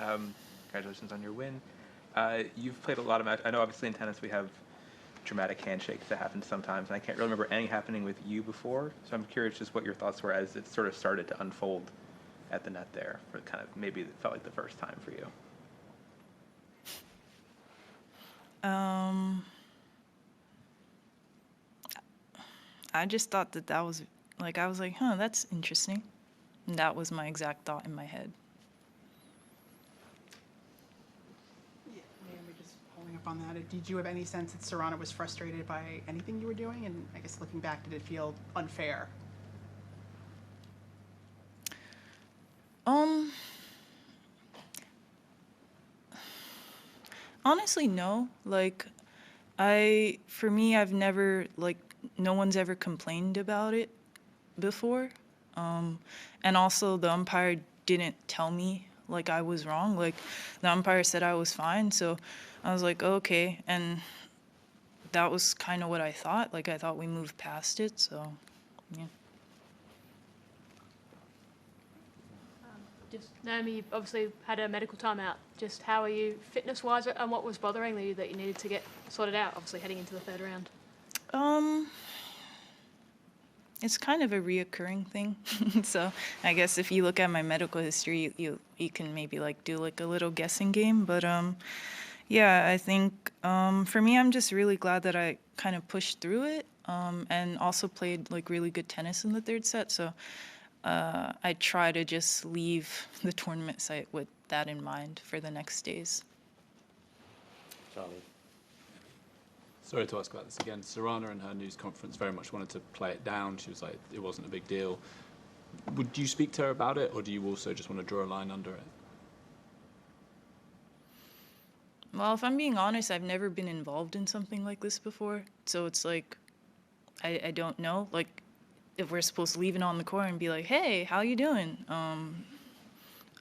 Congratulations on your win. You've played a lot of matches. I know obviously in tennis we have dramatic handshakes that happen sometimes, and I can't really remember any happening with you before. So I'm curious just what your thoughts were as it sort of started to unfold at the net there for kind of maybe it felt like the first time for you. I just thought that was, like, I was like, huh, that's interesting. And that was my exact thought in my head. Yeah, Naomi, just following up on that, did you have any sense that Serrano was frustrated by anything you were doing? And I guess looking back, did it feel unfair? Honestly, no. Like, for me, I've never, like, no one's ever complained about it before. And also the umpire didn't tell me like I was wrong. Like, the umpire said I was fine, so I was like, okay. And that was kind of what I thought. Like, I thought we moved past it, so yeah. Just Naomi, you obviously had a medical timeout. Just how are you fitness-wise, and what was bothering you that you needed to get sorted out? Obviously heading into the third round. It's kind of a reoccurring thing. So I guess if you look at my medical history, you can maybe like do like a little guessing game. But yeah, I think for me, I'm just really glad that I kind of pushed through it and also played like really good tennis in the third set. So I try to just leave the tournament site with that in mind for the next days. Charlie. Sorry to ask about this again. Sorana in her news conference very much wanted to play it down. She was like, it wasn't a big deal. Would you speak to her about it, or do you also just want to draw a line under it? Well, if I'm being honest, I've never been involved in something like this before. So it's like, I don't know. Like, if we're supposed to leave it on the court and be like, hey, how you doing? I'm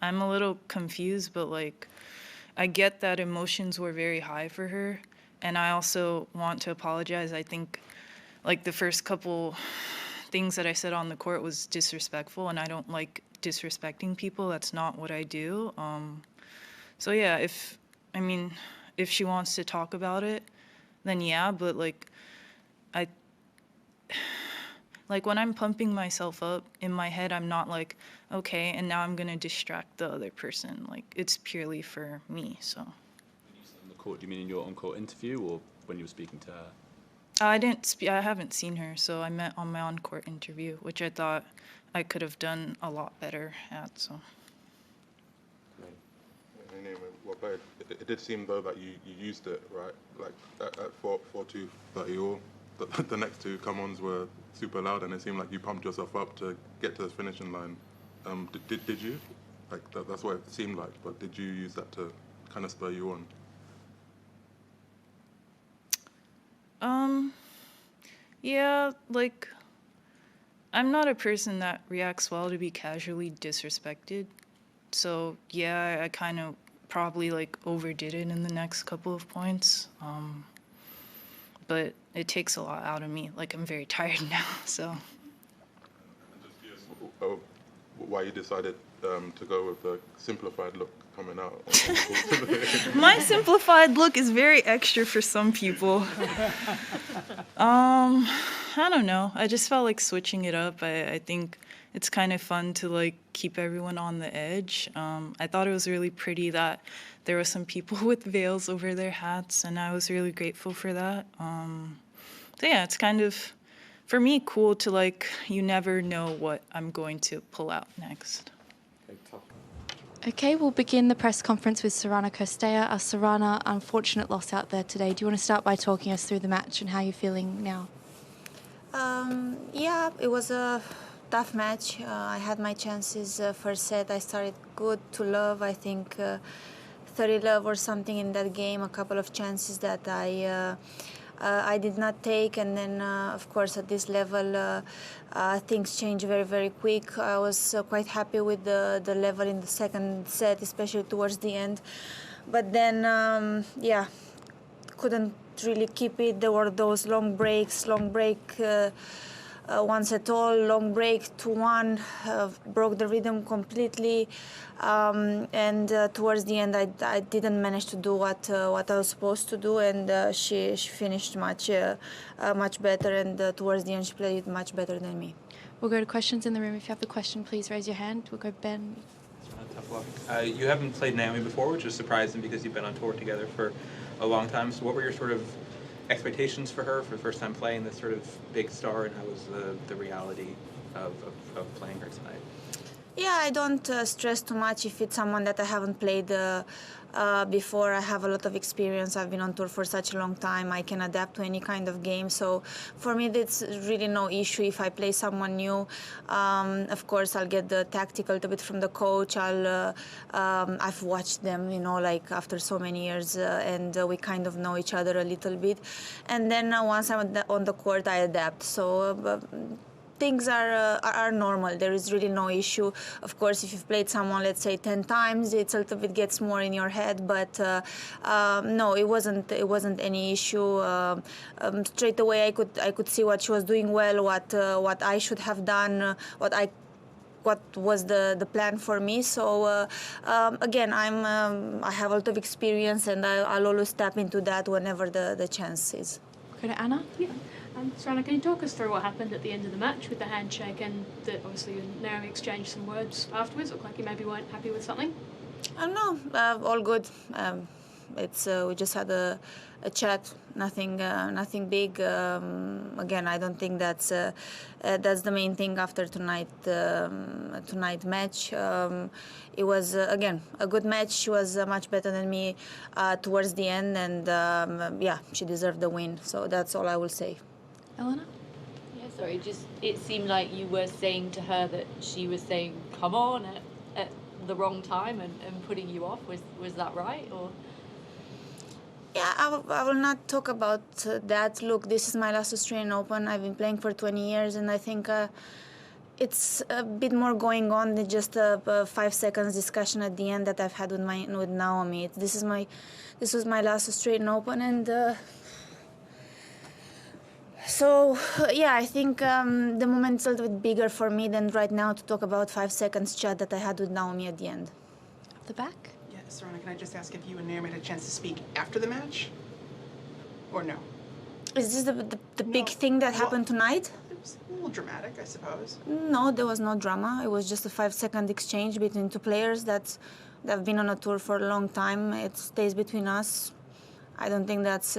a little confused, but like, I get that emotions were very high for her. And I also want to apologize. I think like the first couple things that I said on the court was disrespectful, and I don't like disrespecting people. That's not what I do. So yeah, if she wants to talk about it, then yeah, but like when I'm pumping myself up in my head, I'm not like, okay, and now I'm gonna distract the other person. Like, it's purely for me, so. When you said on the court, do you mean in your on-court interview or when you were speaking to her? I haven't seen her, so I met on my on-court interview, which I thought I could have done a lot better at, so. But it did seem though that you used it, right? Like at 4-2 30 the next two come-ons were super loud, and it seemed like you pumped yourself up to get to the finishing line. Did you? Like that's what it seemed like, but did you use that to kind of spur you on? Yeah, like, I'm not a person that reacts well to be casually disrespected. So yeah, I kind of probably like overdid it in the next couple of points. But it takes a lot out of me. Like, I'm very tired now, so. I'm just curious why you decided to go with the simplified look coming out. My simplified look is very extra for some people. I don't know. I just felt like switching it up. I think it's kind of fun to like keep everyone on the edge. I thought it was really pretty that there were some people with veils over their hats, and I was really grateful for that. So yeah, it's kind of, for me, cool to like, you never know what I'm going to pull out next. Okay, we'll begin the press conference with Sorana Cirstea. A Sorana, unfortunate loss out there today. Do you want to start by talking us through the match and how you're feeling now? Yeah, it was a tough match. I had my chances. First set, I started good to love. I think 30 love or something in that game. A couple of chances that I did not take, and then of course at this level things change very, very quick. I was quite happy with the level in the second set, especially towards the end, but then yeah, couldn't really keep it. There were those long break once at all. Long break, 2-1, broke the rhythm completely. And towards the end, I didn't manage to do what I was supposed to do, and she finished much better. And towards the end, she played much better than me. We'll go to questions in the room. If you have a question, please raise your hand. We'll go Ben. Tough luck. You haven't played Naomi before, which is surprising because you've been on tour together for a long time. So what were your sort of expectations for her for the first time playing this sort of big star, and how was the reality of playing her tonight? Yeah, I don't stress too much if it's someone that I haven't played before. I have a lot of experience. I've been on tour for such a long time. I can adapt to any kind of game. So for me, that's really no issue if I play someone new. Of course, I'll get the tactical a bit from the coach. I've watched them, like after so many years, and we kind of know each other a little bit. And then once I'm on the court, I adapt. So things are normal. There is really no issue. Of course, if you've played someone, let's say 10 times, it's a little bit gets more in your head. But no, it wasn't any issue. Straight away, I could see what she was doing well, what I should have done, what was the plan for me. So again, I have a lot of experience, and I'll always tap into that whenever the chance is. Go to Anna. Yeah. Sorana, can you talk us through what happened at the end of the match with the handshake, and obviously you and Naomi exchanged some words afterwards? Looked like you maybe weren't happy with something. No, all good. It's we just had a chat. Nothing big. Again, I don't think that's the main thing after tonight match. It was again a good match. She was much better than me towards the end, and yeah, she deserved the win. So that's all I will say. Elena? Yeah, sorry, just it seemed like you were saying to her that she was saying come on at the wrong time and putting you off. Was that right? Or Yeah, I will not talk about that. Look, this is my last Australian Open. I've been playing for 20 years, and I think it's a bit more going on than just a 5 seconds discussion at the end that I've had with Naomi. This was my last Australian Open, and so yeah, I think the moment's a little bit bigger for me than right now to talk about 5 seconds chat that I had with Naomi at the end. Up the back. Sorana, can I just ask if you and Naomi had a chance to speak after the match? Or no? Is this the big thing that happened tonight? It was a little dramatic, I suppose. No, there was no drama. It was just a 5 second exchange between two players that have been on a tour for a long time. It stays between us. I don't think that's...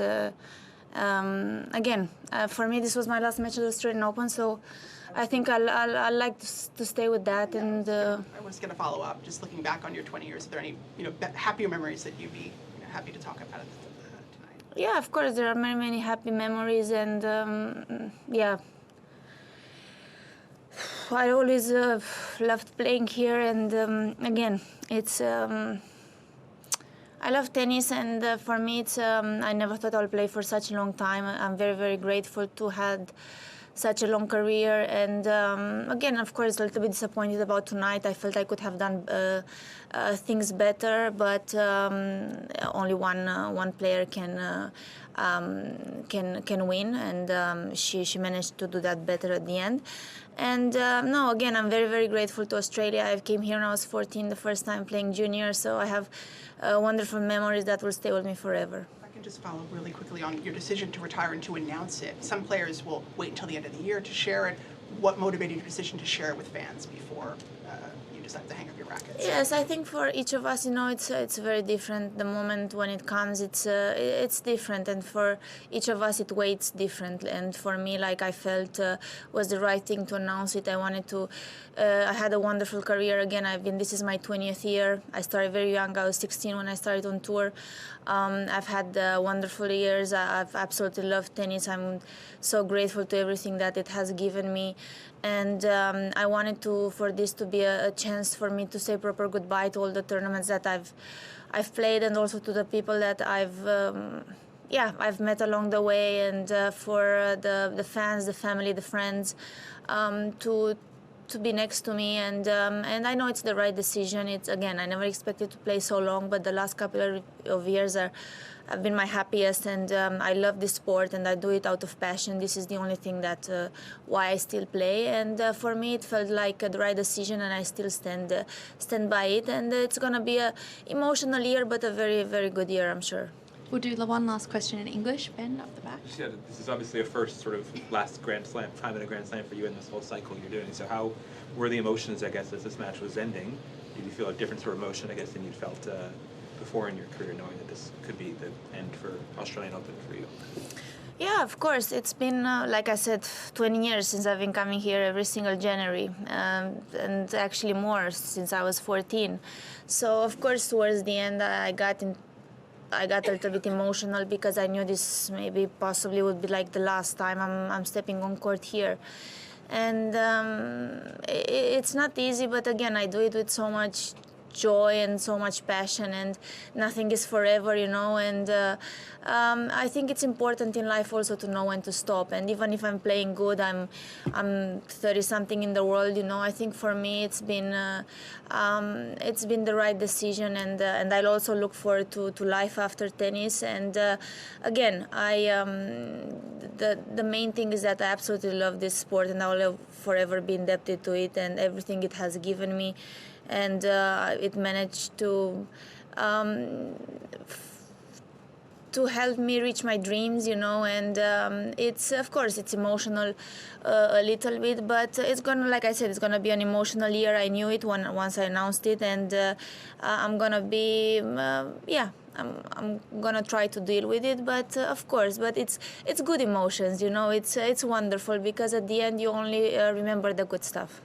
again, for me, this was my last match at the Australian Open, so I think I'll like to stay with that. And I was going to follow up, just looking back on your 20 years. Are there any happier memories that you'd be happy to talk about tonight? Yeah, of course, there are many happy memories, and yeah, I always loved playing here. And again, it's I love tennis, and for me, it's I never thought I'll play for such a long time. I'm very grateful to have such a long career, and again, of course, a little bit disappointed about tonight. I felt I could have done things better, but only one player can win, and she managed to do that better at the end. And no, again, I'm very grateful to Australia. I came here when I was 14, the first time playing junior, so I have wonderful memories that will stay with me forever. Just follow really quickly on your decision to retire and to announce it. Some players will wait until the end of the year to share it. What motivated your decision to share it with fans before you decide to hang up your rackets? Yes, I think for each of us, it's very different. The moment when it comes, it's different, and for each of us, it waits differently. And for me, like I felt was the right thing to announce it. I wanted to. I had a wonderful career. Again, this is my 20th year. I started very young. I was 16 when I started on tour. I've had wonderful years. I've absolutely loved tennis. I'm so grateful to everything that it has given me. And I wanted for this to be a chance for me to say proper goodbye to all the tournaments that I've played, and also to the people that I've met along the way, and for the fans, the family, the friends, to to be next to me, and I know it's the right decision. It's, again, I never expected to play so long, but the last couple of years have been my happiest, and I love this sport, and I do it out of passion. This is the only thing that why I still play, and for me it felt like the right decision, and I still stand by it. And it's gonna be a emotional year, but a very, very good year, I'm sure. We'll do the one last question in English. Ben, up the back. Yeah, this is obviously a first sort of last Grand Slam, time in a Grand Slam for you in this whole cycle you're doing. So how were the emotions, I guess, as this match was ending? Did you feel a different sort of emotion, I guess, than you'd felt before in your career, knowing that this could be the end for Australian Open for you? Yeah, of course. It's been, like I said, 20 years since I've been coming here every single January, and actually more since I was 14. So, of course, towards the end, I got a little bit emotional because I knew this maybe possibly would be like the last time I'm stepping on court here. And it's not easy, but again, I do it with so much joy and so much passion, and nothing is forever, you know. And I think it's important in life also to know when to stop. And even if I'm playing good, I'm 30-something in the world, you know. I think for me it's been the right decision, and I'll also look forward to life after tennis. And again, the main thing is that I absolutely love this sport, and I will forever be indebted to it and everything it has given me. And it managed to help me reach my dreams, you know. And it's, of course, it's emotional a little bit, but it's gonna, like I said, it's gonna be an emotional year. I knew it once I announced it, and I'm gonna be, I'm gonna try to deal with it. But of course, but it's good emotions, you know. It's wonderful because at the end you only remember the good stuff.